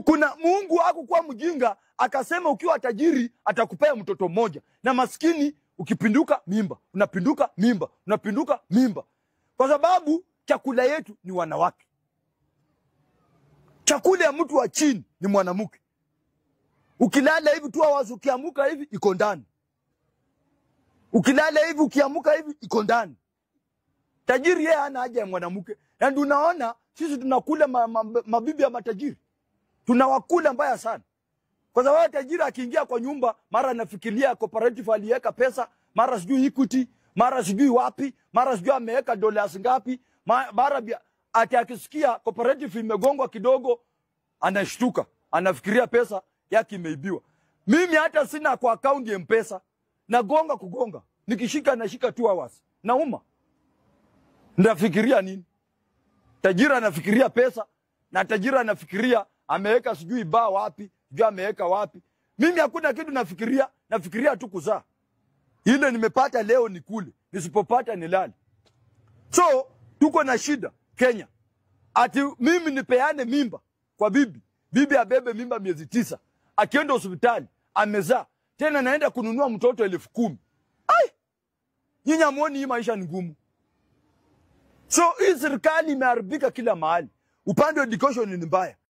Kuna Mungu hakukuwa mjinga akasema ukiwa tajiri atakupea mtoto mmoja, na maskini ukipinduka mimba, unapinduka mimba, unapinduka mimba. Kwa sababu chakula yetu ni wanawake. Chakula ya mtu wa chini ni mwanamke. Ukilala hivi tu wazo, ukiamuka hivi iko ndani. Ukilala hivi ukiamuka hivi iko ndani. Tajiri yeye hana haja ya mwanamke. Na ndio unaona sisi tunakula mabibi ya matajiri. Tunawakula mbaya sana. Kwa sababu tajiri akiingia kwa nyumba, mara anafikiria cooperative aliweka pesa, mara sijui Equity, mara sijui wapi, mara sijui ameweka dollars ngapi, mara akisikia cooperative imegongwa kidogo anashtuka, anafikiria pesa yake imeibiwa. Mimi hata sina kwa account ya M-Pesa, nagonga kugonga, nikishika nashika 2 hours. Nauma. Ndafikiria nini? Tajiri anafikiria pesa, na tajiri anafikiria ameweka sijui ba wapi, sijui ameweka wapi. Mimi hakuna kitu nafikiria, nafikiria tu kuzaa. Ile nimepata leo ni kule, nisipopata nilale. So, tuko na shida Kenya. Ati mimi nipeane mimba kwa bibi. Bibi abebe mimba miezi 9. Akienda hospitali, amezaa. Tena naenda kununua mtoto 10,000. Ai! Nyinyi hamuoni hii maisha ni ngumu. So, hii serikali imeharibika kila mahali. Upande wa education ni mbaya.